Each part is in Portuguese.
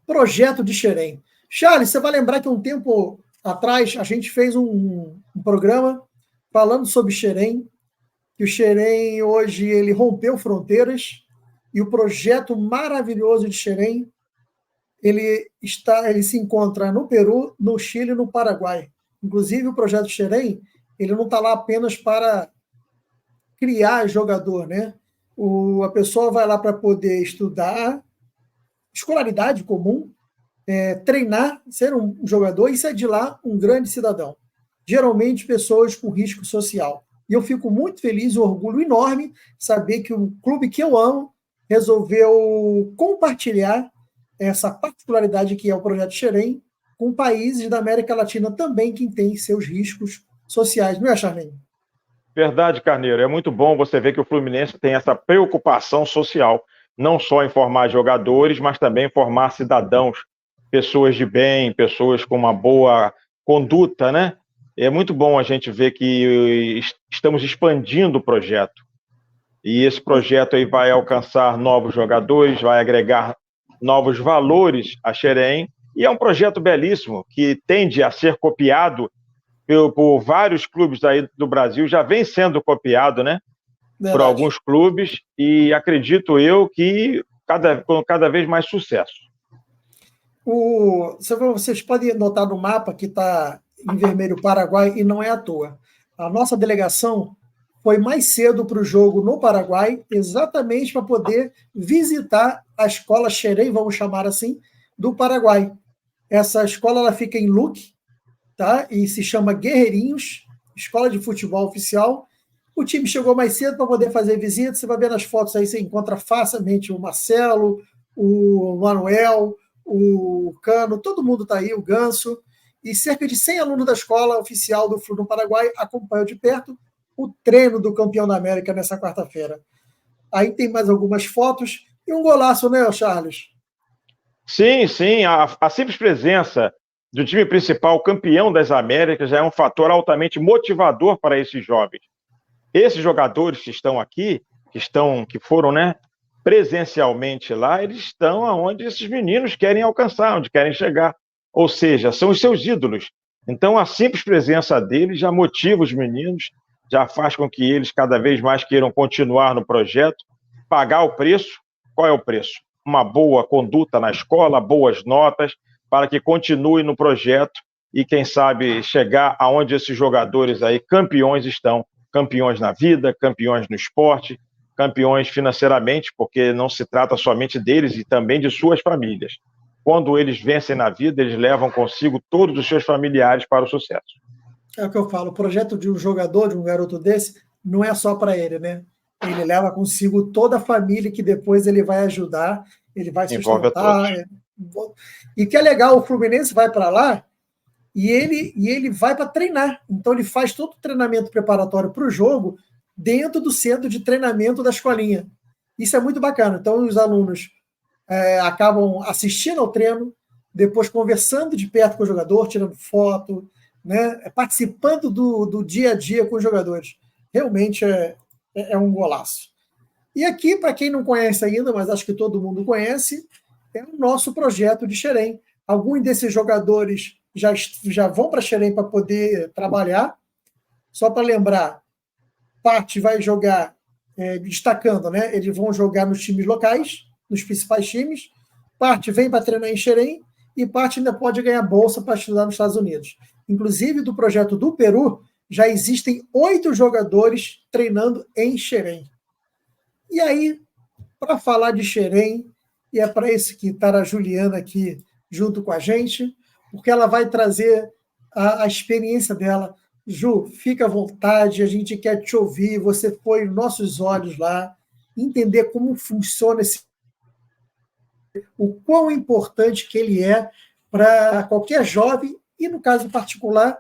Projeto de Xerém. Charles, você vai lembrar que um tempo atrás a gente fez um programa falando sobre Xerém, que o Xerém hoje ele rompeu fronteiras e o projeto maravilhoso de Xerém ele se encontra no Peru, no Chile e no Paraguai. Inclusive o projeto Xerém ele não está lá apenas para criar jogador, né? A pessoa vai lá para poder estudar escolaridade comum, treinar, ser um jogador e sair de lá um grande cidadão. Geralmente pessoas com risco social. E eu fico muito feliz e um orgulho enorme saber que o clube que eu amo resolveu compartilhar essa particularidade que é o Projeto Xerém com países da América Latina também que têm seus riscos sociais. Não é, Charlene? Verdade, Carneiro. É muito bom você ver que o Fluminense tem essa preocupação social, não só em formar jogadores, mas também em formar cidadãos, pessoas de bem, pessoas com uma boa conduta, né? É muito bom a gente ver que estamos expandindo o projeto. E esse projeto aí vai alcançar novos jogadores, vai agregar novos valores a Xerém, e é um projeto belíssimo que tende a ser copiado por vários clubes aí do Brasil, já vem sendo copiado, né? Verdade. Por alguns clubes, e acredito eu que com cada vez mais sucesso. Vocês podem notar no mapa que está em vermelho o Paraguai, e não é à toa. A nossa delegação foi mais cedo para o jogo no Paraguai, exatamente para poder visitar a escola Xerém, vamos chamar assim, do Paraguai. Essa escola ela fica em Luque, tá? E se chama Guerreirinhos, escola de futebol oficial. O time chegou mais cedo para poder fazer visita. Você vai ver nas fotos aí, você encontra facilmente o Marcelo, o Manuel, o Cano, todo mundo está aí, o Ganso. E cerca de 100 alunos da escola oficial do Flu no Paraguai acompanham de perto o treino do campeão da América nessa quarta-feira. Aí tem mais algumas fotos e um golaço, né, Charles? Sim, sim. A simples presença do time principal campeão das Américas já é um fator altamente motivador para esses jovens. Esses jogadores que estão aqui, que foram, né, presencialmente lá, eles estão aonde esses meninos querem alcançar, onde querem chegar. Ou seja, são os seus ídolos. Então, a simples presença deles já motiva os meninos, já faz com que eles cada vez mais queiram continuar no projeto, pagar o preço. Qual é o preço? Uma boa conduta na escola, boas notas, para que continue no projeto e, quem sabe, chegar aonde esses jogadores aí, campeões estão, campeões na vida, campeões no esporte, campeões financeiramente, porque não se trata somente deles e também de suas famílias. Quando eles vencem na vida, eles levam consigo todos os seus familiares para o sucesso. É o que eu falo, o projeto de um jogador, de um garoto desse, não é só para ele, né? Ele leva consigo toda a família que depois ele vai ajudar, ele vai Envolve a todos. E que é legal, o Fluminense vai para lá e ele vai para treinar. Então ele faz todo o treinamento preparatório para o jogo dentro do centro de treinamento da escolinha. Isso é muito bacana. Então os alunos acabam assistindo ao treino, depois conversando de perto com o jogador, tirando foto, né, participando do dia a dia com os jogadores. Realmente é um golaço. E aqui, para quem não conhece ainda, mas acho que todo mundo conhece, é o nosso projeto de Xerém. Alguns desses jogadores já vão para Xerém para poder trabalhar. Só para lembrar, parte vai jogar, destacando, né? Eles vão jogar nos times locais, nos principais times. Parte vem para treinar em Xerém e parte ainda pode ganhar bolsa para estudar nos Estados Unidos. Inclusive, do projeto do Peru, já existem 8 jogadores treinando em Xerém. E aí, para falar de Xerém, e é para isso que está a Juliana aqui junto com a gente, porque ela vai trazer a experiência dela. Ju, fica à vontade, a gente quer te ouvir, você foi nos nossos olhos lá, entender como funciona o quão importante que ele é para qualquer jovem, e no caso particular,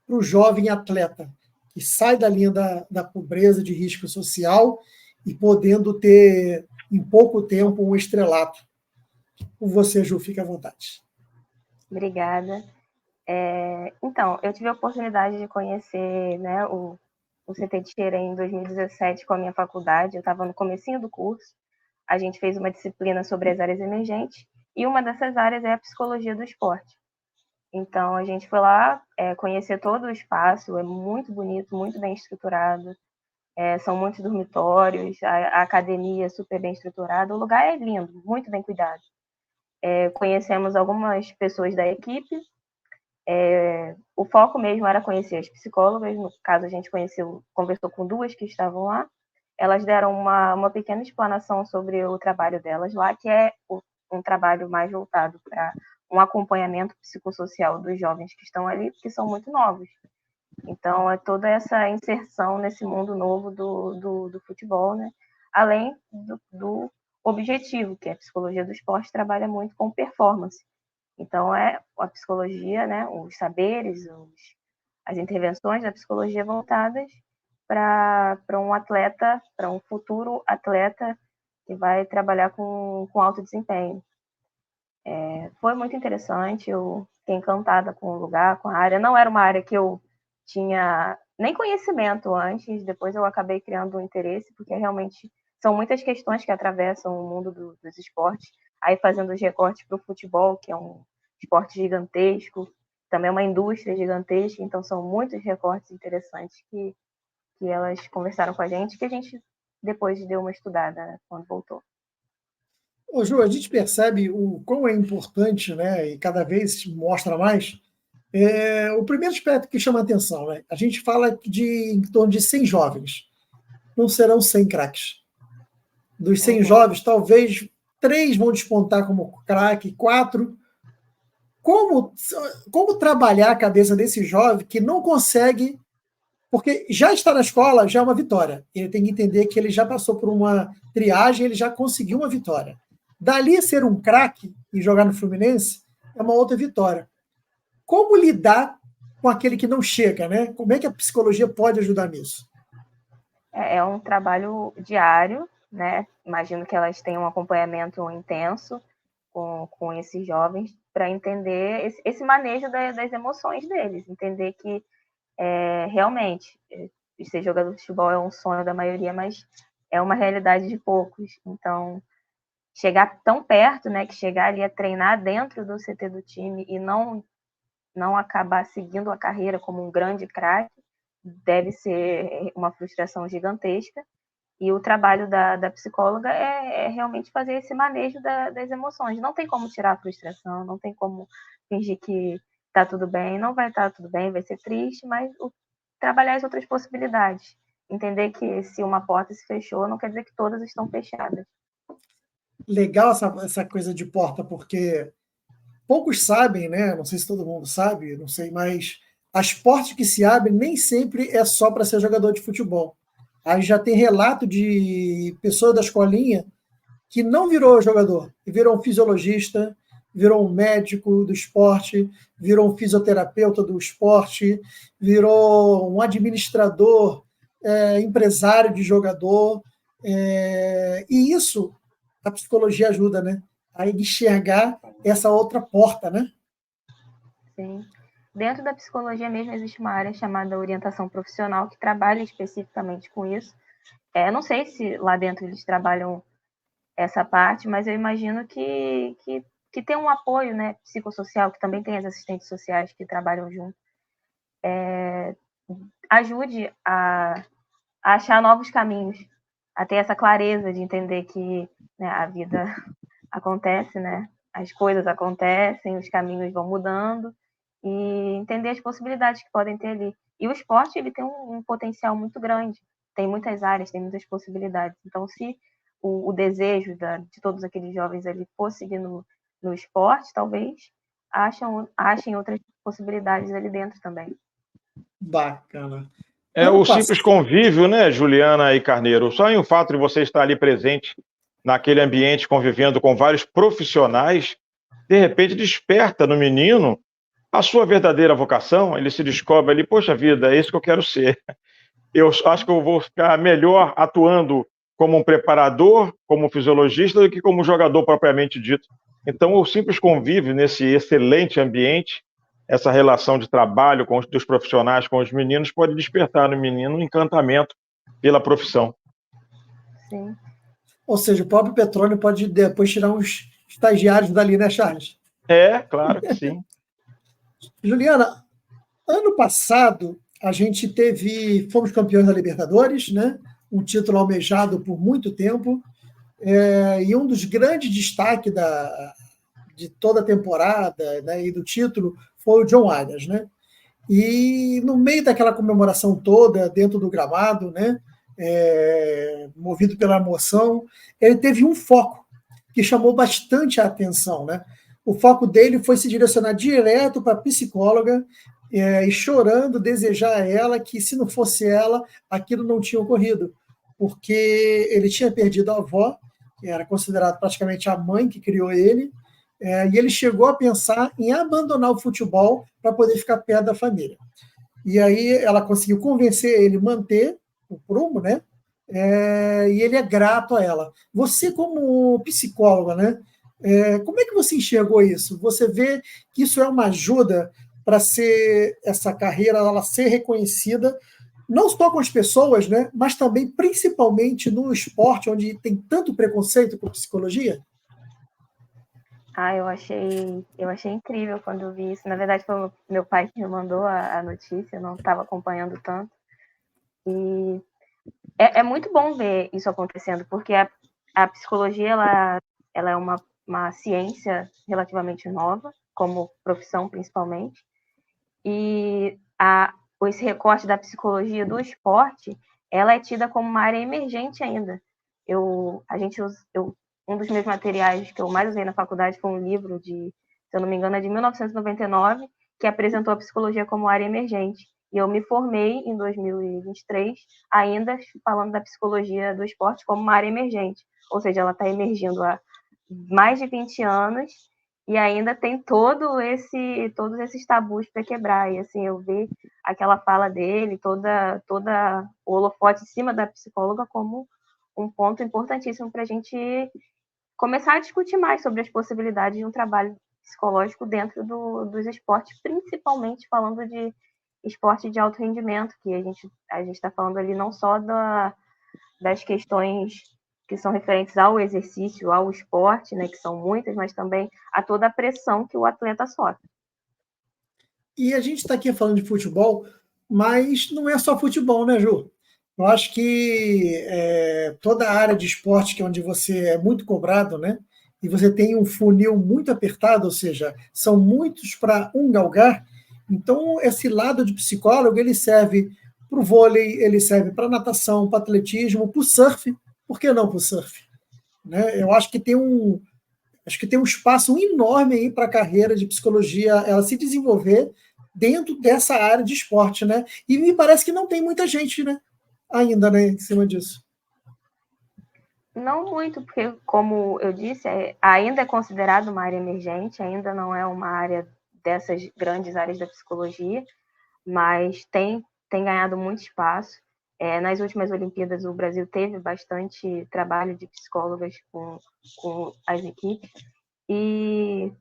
para o jovem atleta, que sai da linha da pobreza, de risco social, e podendo ter, em pouco tempo, um estrelato. Com você, Ju, fica à vontade. Obrigada. Então, eu tive a oportunidade de conhecer, né, o CT de Xerém em 2017 com a minha faculdade. Eu estava no comecinho do curso. A gente fez uma disciplina sobre as áreas emergentes e uma dessas áreas é a psicologia do esporte. Então, a gente foi lá conhecer todo o espaço, é muito bonito, muito bem estruturado, são muitos dormitórios, a academia é super bem estruturada, o lugar é lindo, muito bem cuidado. Conhecemos algumas pessoas da equipe, o foco mesmo era conhecer as psicólogas, no caso a gente conversou com 2 que estavam lá, elas deram uma pequena explanação sobre o trabalho delas lá, que é um trabalho mais voltado para um acompanhamento psicossocial dos jovens que estão ali, porque são muito novos. Então, é toda essa inserção nesse mundo novo do futebol, né? Além do objetivo, que é a psicologia do esporte trabalha muito com performance. Então, a psicologia, né? Os saberes, as intervenções da psicologia voltadas para um atleta, para um futuro atleta que vai trabalhar com alto desempenho. Foi muito interessante, eu fiquei encantada com o lugar, com a área. Não era uma área que eu tinha nem conhecimento antes, depois eu acabei criando um interesse, porque realmente são muitas questões que atravessam o mundo dos esportes. Aí fazendo os recortes para o futebol, que é um esporte gigantesco, também é uma indústria gigantesca, então são muitos recortes interessantes que elas conversaram com a gente, que a gente depois deu uma estudada, né, quando voltou. Ô, Ju, a gente percebe o quão é importante, né, e cada vez mostra mais, o primeiro aspecto que chama a atenção, né? A gente fala em torno de 100 jovens. Não serão 100 craques. Dos 100 jovens, talvez 3 vão despontar como craque, 4. Como trabalhar a cabeça desse jovem que não consegue... Porque já estar na escola já é uma vitória. Ele tem que entender que ele já passou por uma triagem, ele já conseguiu uma vitória. Dali ser um craque e jogar no Fluminense é uma outra vitória. Como lidar com aquele que não chega, né? Como é que a psicologia pode ajudar nisso? É um trabalho diário, né? Imagino que elas tenham um acompanhamento intenso com esses jovens para entender esse manejo das emoções deles, entender que realmente ser jogador de futebol é um sonho da maioria, mas é uma realidade de poucos. Então, chegar tão perto, né? Que chegar ali a treinar dentro do CT do time e não acabar seguindo a carreira como um grande craque, deve ser uma frustração gigantesca. E o trabalho da psicóloga é realmente fazer esse manejo das emoções. Não tem como tirar a frustração, não tem como fingir que está tudo bem, não vai estar tudo bem, vai ser triste, mas trabalhar as outras possibilidades. Entender que se uma porta se fechou, não quer dizer que todas estão fechadas. Legal essa coisa de porta, porque poucos sabem, né? Não sei se todo mundo sabe, não sei, mas as portas que se abrem nem sempre é só para ser jogador de futebol. Aí já tem relato de pessoa da escolinha que não virou jogador, virou um fisiologista, virou um médico do esporte, virou um fisioterapeuta do esporte, virou um administrador, empresário de jogador. E isso a psicologia ajuda, né? A enxergar essa outra porta, né? Sim. Dentro da psicologia mesmo existe uma área chamada orientação profissional que trabalha especificamente com isso. Não sei se lá dentro eles trabalham essa parte, mas eu imagino que tem um apoio, né, psicossocial, que também tem as assistentes sociais que trabalham junto. Ajude a achar novos caminhos, a ter essa clareza de entender que, né, a vida acontece, né? As coisas acontecem, os caminhos vão mudando e entender as possibilidades que podem ter ali. E o esporte, ele tem um potencial muito grande, tem muitas áreas, tem muitas possibilidades. Então, se o desejo de todos aqueles jovens ali fosse seguir no esporte, talvez achem outras possibilidades ali dentro também. Bacana. O simples convívio, né, Juliana e Carneiro? Só em o fato de você estar ali presente naquele ambiente, convivendo com vários profissionais, de repente desperta no menino a sua verdadeira vocação. Ele se descobre ali, poxa vida, é isso que eu quero ser. Eu acho que eu vou ficar melhor atuando como um preparador, como um fisiologista, do que como jogador propriamente dito. Então, o simples convívio nesse excelente ambiente, essa relação de trabalho dos profissionais com os meninos, pode despertar no menino um encantamento pela profissão. Sim. Ou seja, o próprio Petrone pode depois tirar uns estagiários dali, né, Charles? Claro que sim. Juliana, ano passado a gente fomos campeões da Libertadores, né? Um título almejado por muito tempo, e um dos grandes destaques de toda a temporada, né, e do título foi o John Arias, né? E no meio daquela comemoração toda, dentro do gramado, né, movido pela emoção, ele teve um foco que chamou bastante a atenção, né? O foco dele foi se direcionar direto para a psicóloga e chorando, desejar a ela que, se não fosse ela, aquilo não tinha ocorrido, porque ele tinha perdido a avó, que era considerada praticamente a mãe que criou ele, e ele chegou a pensar em abandonar o futebol para poder ficar perto da família. E aí ela conseguiu convencer ele a manter o prumo, né? E ele é grato a ela. Você, como psicóloga, né? Como é que você enxergou isso? Você vê que isso é uma ajuda para essa carreira ela ser reconhecida, não só com as pessoas, né? Mas também, principalmente, no esporte, onde tem tanto preconceito com psicologia? Eu achei incrível quando eu vi isso. Na verdade, foi meu pai que me mandou a notícia, eu não estava acompanhando tanto. E é muito bom ver isso acontecendo, porque a psicologia ela é uma ciência relativamente nova, como profissão principalmente, e esse recorte da psicologia do esporte, ela é tida como uma área emergente ainda. Um dos meus materiais que eu mais usei na faculdade foi um livro se eu não me engano, é de 1999, que apresentou a psicologia como área emergente. E eu me formei em 2023, ainda falando da psicologia do esporte como uma área emergente. Ou seja, ela está emergindo há mais de 20 anos e ainda tem todos esses tabus para quebrar. E assim, eu vi aquela fala dele, toda o holofote em cima da psicóloga como um ponto importantíssimo para a gente começar a discutir mais sobre as possibilidades de um trabalho psicológico dentro dos esportes, principalmente falando de esporte de alto rendimento, que a gente está falando ali não só das questões que são referentes ao exercício, ao esporte, né, que são muitas, mas também a toda a pressão que o atleta sofre. E a gente está aqui falando de futebol, mas não é só futebol, né, Ju? Eu acho que toda a área de esporte, que é onde você é muito cobrado, né? E você tem um funil muito apertado, ou seja, são muitos para um galgar. Então, esse lado de psicólogo, ele serve para o vôlei, ele serve para natação, para atletismo, para o surf. Por que não para o surf? Né? Eu acho que tem um espaço enorme aí para a carreira de psicologia ela se desenvolver dentro dessa área de esporte, né? E me parece que não tem muita gente, né? Ainda, né, em cima disso. Não muito, porque, como eu disse, ainda é considerado uma área emergente, ainda não é uma área dessas grandes áreas da psicologia, mas tem ganhado muito espaço. Nas últimas Olimpíadas, o Brasil teve bastante trabalho de psicólogas com as equipes. E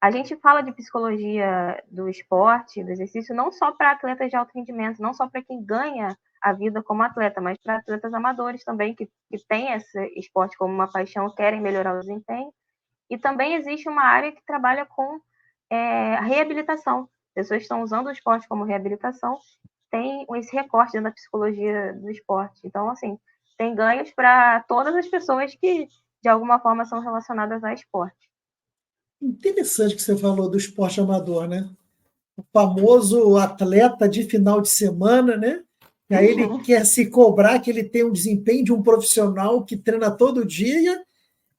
a gente fala de psicologia do esporte, do exercício, não só para atletas de alto rendimento, não só para quem ganha a vida como atleta, mas para atletas amadores também, que têm esse esporte como uma paixão, querem melhorar o desempenho. E também existe uma área que trabalha com a reabilitação. Pessoas que estão usando o esporte como reabilitação, tem esse recorte dentro da psicologia do esporte. Então, assim, tem ganhos para todas as pessoas que, de alguma forma, são relacionadas ao esporte. Interessante que você falou do esporte amador, né? O famoso atleta de final de semana, né? E aí ele quer se cobrar que ele tem um desempenho de um profissional que treina todo dia,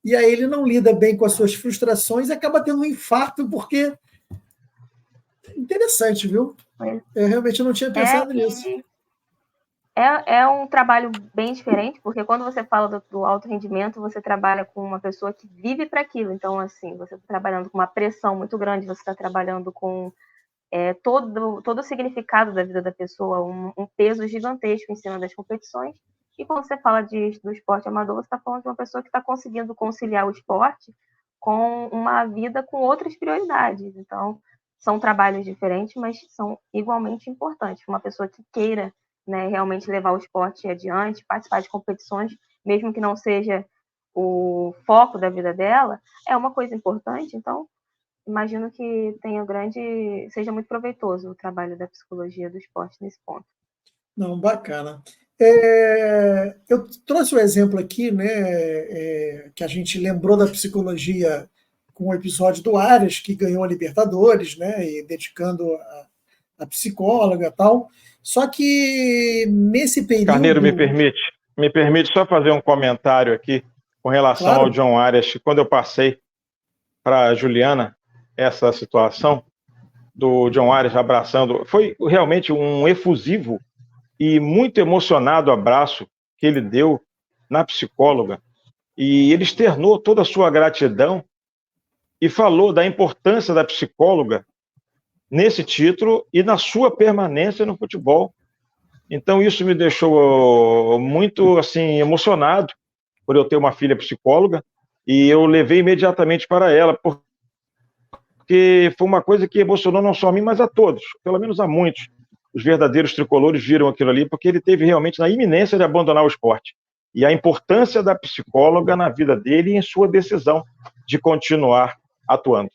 e aí ele não lida bem com as suas frustrações e acaba tendo um infarto, porque... Interessante, viu? Eu realmente não tinha pensado nisso. É um trabalho bem diferente, porque quando você fala do alto rendimento, você trabalha com uma pessoa que vive para aquilo. Então, assim, você está trabalhando com uma pressão muito grande, você está trabalhando com todo o significado da vida da pessoa, um peso gigantesco em cima das competições. E quando você fala do esporte amador, você está falando de uma pessoa que está conseguindo conciliar o esporte com uma vida com outras prioridades. Então, são trabalhos diferentes, mas são igualmente importantes. Uma pessoa que queira, né, realmente levar o esporte adiante, participar de competições, mesmo que não seja o foco da vida dela, é uma coisa importante. Então, imagino que seja muito proveitoso o trabalho da psicologia do esporte nesse ponto. Não, bacana. Eu trouxe o exemplo aqui, né, que a gente lembrou da psicologia com o episódio do Arias, que ganhou a Libertadores, né, e dedicando a psicóloga e tal. Só que nesse período... Carneiro, me permite só fazer um comentário aqui com relação ao John Arias, que quando eu passei para a Juliana essa situação do John Arias abraçando, foi realmente um efusivo e muito emocionado abraço que ele deu na psicóloga, e ele externou toda a sua gratidão e falou da importância da psicóloga nesse título e na sua permanência no futebol. Então isso me deixou muito assim emocionado por eu ter uma filha psicóloga, e eu levei imediatamente para ela, porque foi uma coisa que emocionou não só a mim, mas a todos, pelo menos a muitos. Os verdadeiros tricolores viram aquilo ali, porque ele teve realmente na iminência de abandonar o esporte. E a importância da psicóloga na vida dele e em sua decisão de continuar atuando.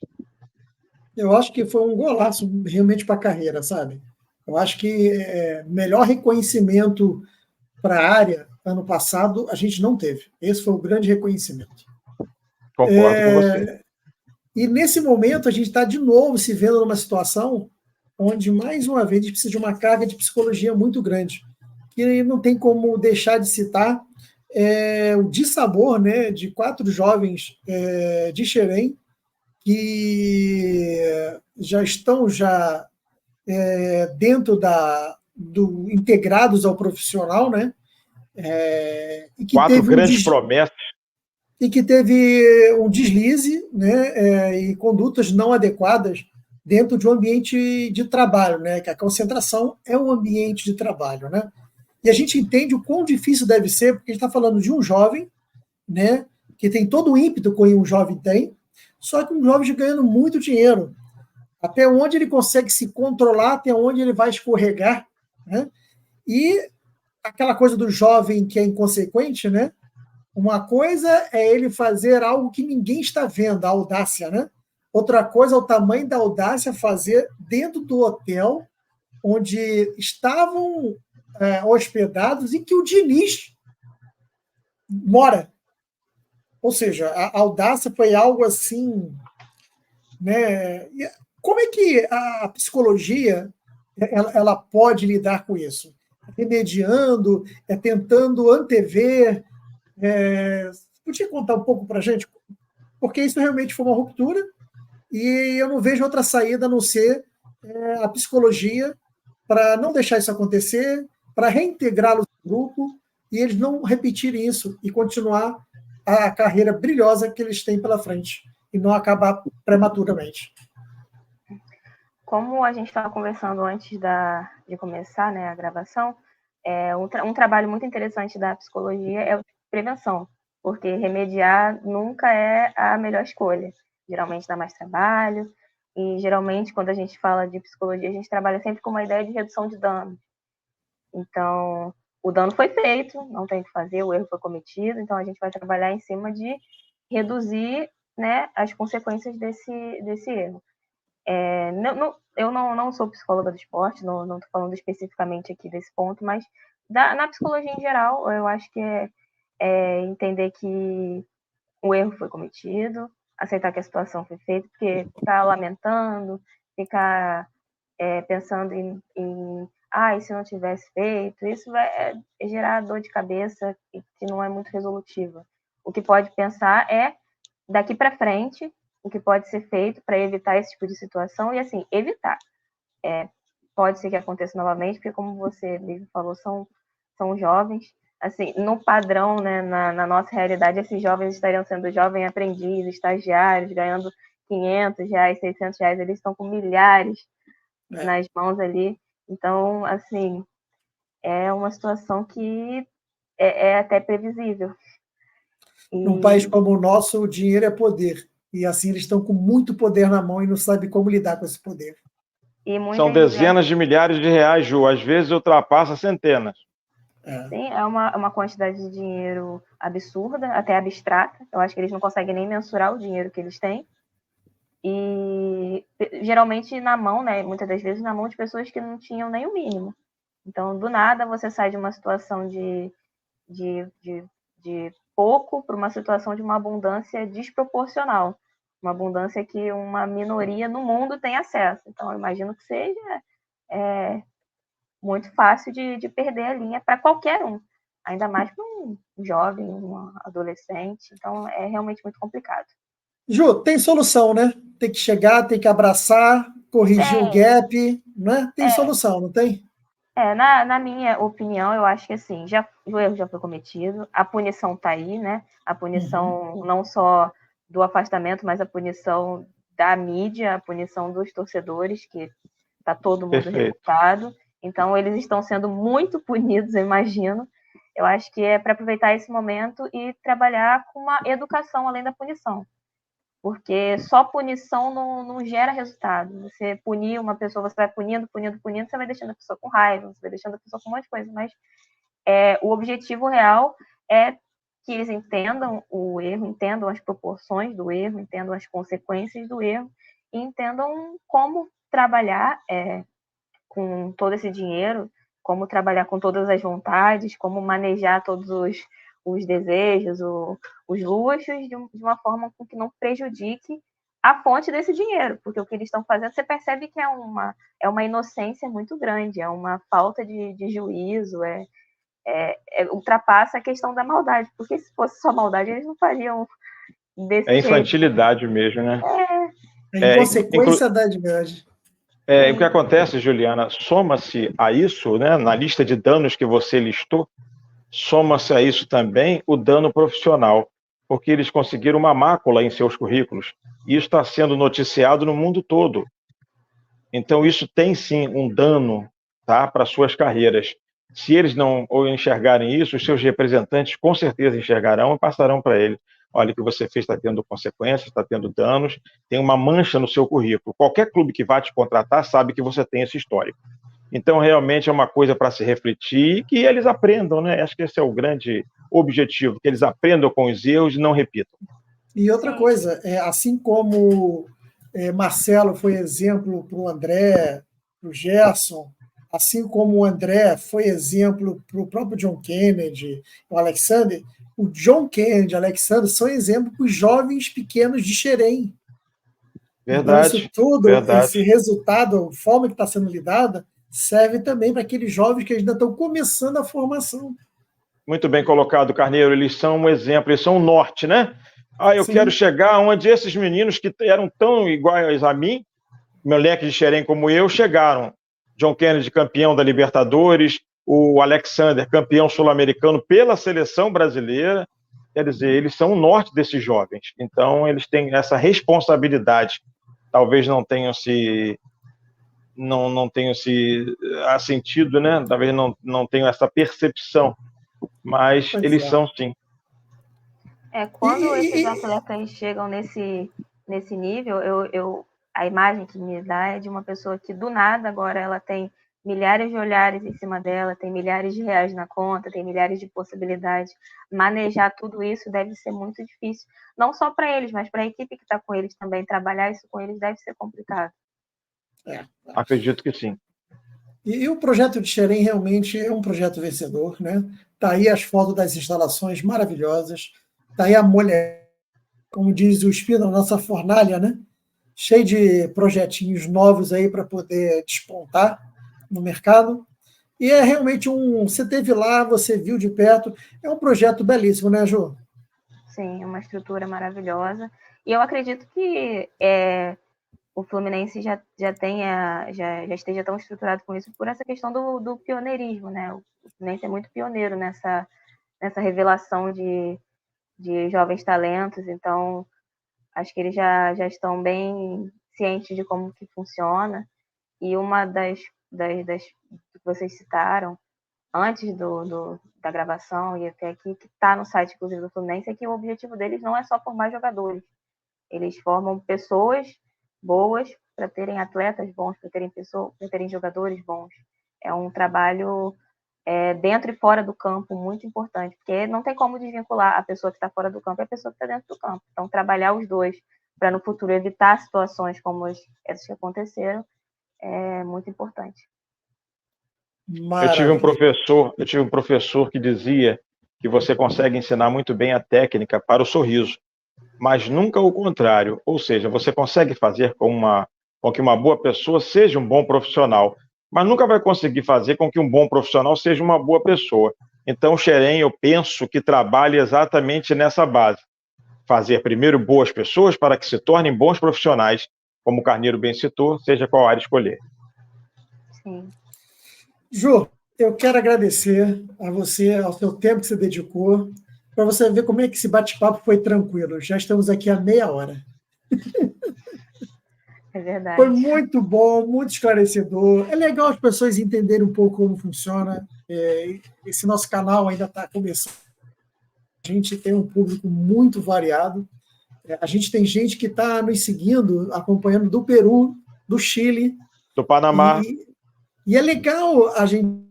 Eu acho que foi um golaço realmente para a carreira, sabe? Eu acho que melhor reconhecimento para a área ano passado a gente não teve. Esse foi o grande reconhecimento. Concordo com você. E nesse momento a gente está de novo se vendo numa situação onde, mais uma vez, a gente precisa de uma carga de psicologia muito grande. E não tem como deixar de citar o dissabor, né, de 4 jovens de Xerém que já estão dentro integrados ao profissional, né? E que 4 grandes promessas. E que teve um deslize, né, e condutas não adequadas dentro de um ambiente de trabalho, né? Que a concentração é um ambiente de trabalho, né? E a gente entende o quão difícil deve ser, porque a gente está falando de um jovem, né, que tem todo o ímpeto que um jovem tem, só que um jovem ganhando muito dinheiro. Até onde ele consegue se controlar, até onde ele vai escorregar, né? E aquela coisa do jovem que é inconsequente, né? Uma coisa é ele fazer algo que ninguém está vendo, a audácia, né? Outra coisa é o tamanho da audácia fazer dentro do hotel onde estavam hospedados e que o Diniz mora. Ou seja, a audácia foi algo assim, né? Como é que a psicologia ela pode lidar com isso? Remediando, tentando antever. Podia contar um pouco para a gente? Porque isso realmente foi uma ruptura e eu não vejo outra saída a não ser a psicologia para não deixar isso acontecer, para reintegrá-los no grupo e eles não repetirem isso e continuar a carreira brilhosa que eles têm pela frente e não acabar prematuramente. Como a gente estava conversando antes de começar, né, a gravação, um trabalho muito interessante da psicologia é a prevenção, porque remediar nunca é a melhor escolha. Geralmente dá mais trabalho, e geralmente quando a gente fala de psicologia, a gente trabalha sempre com uma ideia de redução de dano. Então, o dano foi feito, não tem o que fazer, o erro foi cometido, então a gente vai trabalhar em cima de reduzir, né, as consequências desse erro. Eu não sou psicóloga do esporte, não estou falando especificamente aqui desse ponto, mas na psicologia em geral, eu acho que é entender que o erro foi cometido, aceitar que a situação foi feita, porque ficar lamentando, ficar pensando em e se não tivesse feito, isso vai gerar dor de cabeça que não é muito resolutiva. O que pode pensar é, daqui para frente, o que pode ser feito para evitar esse tipo de situação e, assim, evitar. Pode ser que aconteça novamente, porque, como você mesmo falou, são jovens. Assim, no padrão, né, na nossa realidade, esses jovens estariam sendo jovens aprendizes, estagiários, ganhando R$500, R$600, eles estão com milhares nas mãos ali. Então, assim, é uma situação que é até previsível. Num país como o nosso, o dinheiro é poder. E assim, eles estão com muito poder na mão e não sabem como lidar com esse poder. São dezenas de milhares de reais, Ju. Às vezes ultrapassa centenas. Sim, é uma quantidade de dinheiro absurda, até abstrata. Eu acho que eles não conseguem nem mensurar o dinheiro que eles têm. E geralmente na mão, né? Muitas das vezes na mão de pessoas que não tinham nem o mínimo. Então, do nada, você sai de uma situação de pouco para uma situação de uma abundância desproporcional. Uma abundância que uma minoria no mundo tem acesso. Então, eu imagino que seja muito fácil de perder a linha para qualquer um. Ainda mais para um jovem, um adolescente. Então, é realmente muito complicado. Ju, tem solução, né? Tem que chegar, tem que abraçar, corrigir o gap, né? Tem solução, não tem? Na minha opinião, eu acho que assim, o erro já foi cometido, a punição está aí, né? A punição não só do afastamento, mas a punição da mídia, a punição dos torcedores, que está todo mundo revoltado. Então, eles estão sendo muito punidos, eu imagino. Eu acho que é para aproveitar esse momento e trabalhar com uma educação além da punição. Porque só punição não gera resultado. Você punir uma pessoa, você vai punindo, você vai deixando a pessoa com raiva, você vai deixando a pessoa com um monte de coisa. Mas o objetivo real é que eles entendam o erro, entendam as proporções do erro, entendam as consequências do erro e entendam como trabalhar com todo esse dinheiro, como trabalhar com todas as vontades, como manejar todos os desejos, os luxos, de uma forma com que não prejudique a fonte desse dinheiro, porque o que eles estão fazendo, você percebe que é uma inocência muito grande, é uma falta de juízo, ultrapassa a questão da maldade, porque se fosse só maldade, eles não fariam desse jeito. Infantilidade mesmo, né? É inconsequência da idade. O que acontece, Juliana, soma-se a isso, né, na lista de danos que você listou, soma-se a isso também o dano profissional, porque eles conseguiram uma mácula em seus currículos, e isso está sendo noticiado no mundo todo. Então, isso tem sim um dano, tá, para suas carreiras. Se eles não enxergarem isso, os seus representantes com certeza enxergarão e passarão para ele. Olha, o que você fez está tendo consequências, está tendo danos, tem uma mancha no seu currículo. Qualquer clube que vá te contratar sabe que você tem esse histórico. Então, realmente é uma coisa para se refletir e que eles aprendam, né? Acho que esse é o grande objetivo, que eles aprendam com os erros e não repitam. E outra coisa, assim como Marcelo foi exemplo para o André, para o Gerson, assim como o André foi exemplo para o próprio John Kennedy, o Alexander, o John Kennedy e o Alexander são exemplos para os jovens pequenos de Xerém. Verdade. Então, isso tudo, esse resultado, a forma que está sendo lidada, serve também para aqueles jovens que ainda estão começando a formação. Muito bem colocado, Carneiro. Eles são um exemplo, eles são um norte, né? Eu Sim. quero chegar onde esses meninos que eram tão iguais a mim, moleque de Xerém como eu, chegaram. John Kennedy, campeão da Libertadores, o Alexander, campeão sul-americano pela seleção brasileira. Quer dizer, eles são o norte desses jovens. Então, eles têm essa responsabilidade. Talvez não tenham se sentido, né? Talvez não tenham essa percepção, mas eles são sim. Quando esses atletas chegam nesse nível, a imagem que me dá é de uma pessoa que do nada agora ela tem milhares de olhares em cima dela, tem milhares de reais na conta, tem milhares de possibilidades. Manejar tudo isso deve ser muito difícil, não só para eles, mas para a equipe que está com eles também. Trabalhar isso com eles deve ser complicado. Acredito que sim. E o projeto de Xerém realmente é um projeto vencedor, né? Está aí as fotos das instalações maravilhosas, está aí a mulher, como diz o Espino, a nossa fornalha, né? Cheio de projetinhos novos aí para poder despontar no mercado. E é realmente você esteve lá, você viu de perto, é um projeto belíssimo, né, Ju? Sim, uma estrutura maravilhosa. E eu acredito que o Fluminense já esteja tão estruturado com isso por essa questão do pioneirismo, né? O Fluminense é muito pioneiro nessa revelação de jovens talentos, então acho que eles já estão bem cientes de como que funciona. E uma das que vocês citaram antes da gravação e até aqui, que está no site, inclusive, do Fluminense, é que o objetivo deles não é só formar jogadores. Eles formam pessoas boas para terem atletas bons, para terem jogadores bons. É um trabalho dentro e fora do campo, muito importante, porque não tem como desvincular a pessoa que está fora do campo e a pessoa que está dentro do campo. Então, trabalhar os dois para no futuro evitar situações como essas que aconteceram é muito importante. Eu tive um professor que dizia que você consegue ensinar muito bem a técnica para o sorriso, mas nunca o contrário. Ou seja, você consegue fazer com que uma boa pessoa seja um bom profissional, mas nunca vai conseguir fazer com que um bom profissional seja uma boa pessoa. Então, o Xerém, eu penso que trabalha exatamente nessa base. Fazer primeiro boas pessoas para que se tornem bons profissionais, como o Carneiro bem citou, seja qual área escolher. Sim. Ju, eu quero agradecer a você, ao seu tempo que você dedicou, para você ver como é que esse bate-papo foi tranquilo. Já estamos aqui há meia hora. É verdade. Foi muito bom, muito esclarecedor. É legal as pessoas entenderem um pouco como funciona. Esse nosso canal ainda está começando. A gente tem um público muito variado. A gente tem gente que está nos seguindo, acompanhando do Peru, do Chile. Do Panamá. E é legal a gente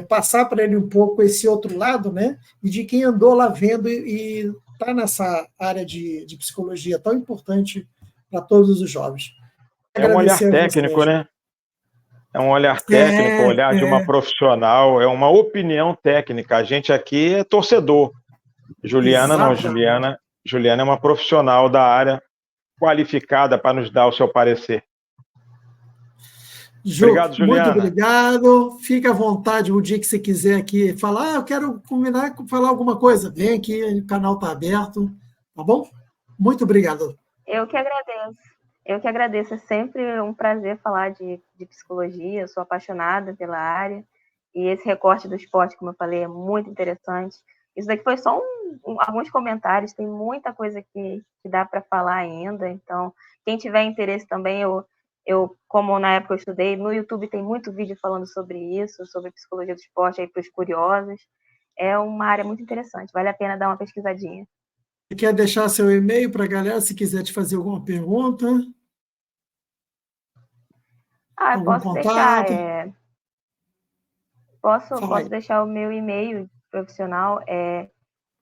passar para ele um pouco esse outro lado, né? E de quem andou lá vendo e está nessa área de psicologia tão importante para todos os jovens. É um olhar técnico, né? É um olhar técnico, um olhar de uma profissional, é uma opinião técnica. A gente aqui é torcedor. Juliana Exatamente. não, Juliana é uma profissional da área qualificada para nos dar o seu parecer. Ju, obrigado, Juliana. Muito obrigado. Fique à vontade o dia que você quiser aqui falar. Eu quero combinar com falar alguma coisa. Vem aqui, o canal está aberto. Tá bom? Muito obrigado. Eu que agradeço. É sempre um prazer falar de psicologia. Eu sou apaixonada pela área. E esse recorte do esporte, como eu falei, é muito interessante. Isso daqui foi só alguns comentários. Tem muita coisa que dá para falar ainda. Então, quem tiver interesse também, eu, como na época eu estudei, no YouTube tem muito vídeo falando sobre isso, sobre psicologia do esporte aí para os curiosos. É uma área muito interessante, vale a pena dar uma pesquisadinha. Você quer deixar seu e-mail para a galera, se quiser te fazer alguma pergunta? Eu posso contato? deixar. Posso deixar o meu e-mail profissional, é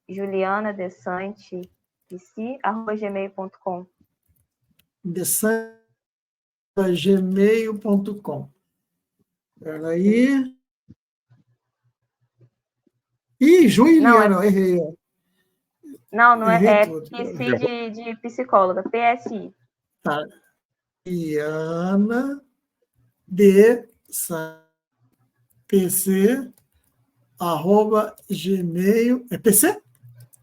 julianadesantepc@gmail.com. desante@gmail.com. Espera aí. Ih, Juliana, errei. Não é PC de psicóloga, PSI. Tá. Juliana PC@gmail. É PC?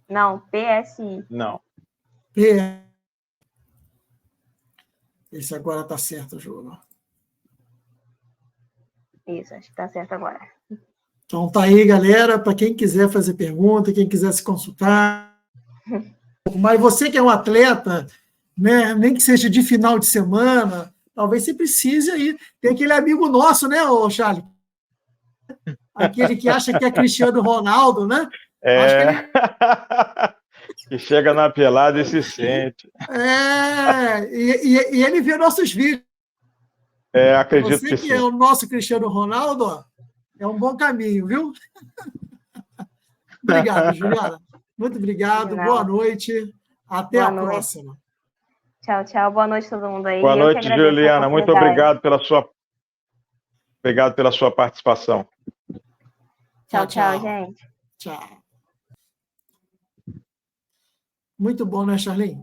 Não, PSI. Não. Esse agora tá certo, Ju. Isso, acho que tá certo agora. Então tá aí, galera, para quem quiser fazer pergunta, quem quiser se consultar. Mas você que é um atleta, né, nem que seja de final de semana, talvez você precise aí. Tem aquele amigo nosso, né, ô Charlie? Aquele que acha que é Cristiano Ronaldo, né? Que chega na pelada e se sente. E ele vê nossos vídeos. Acredito você que sim. É o nosso Cristiano Ronaldo, ó, é um bom caminho, viu? Obrigado, Juliana. Muito obrigado. Boa noite. Até a próxima. Tchau, tchau. Boa noite a todo mundo aí. Boa noite, Juliana. Muito obrigado pela sua participação. Tchau, gente. Tchau. Muito bom, né, Charlene?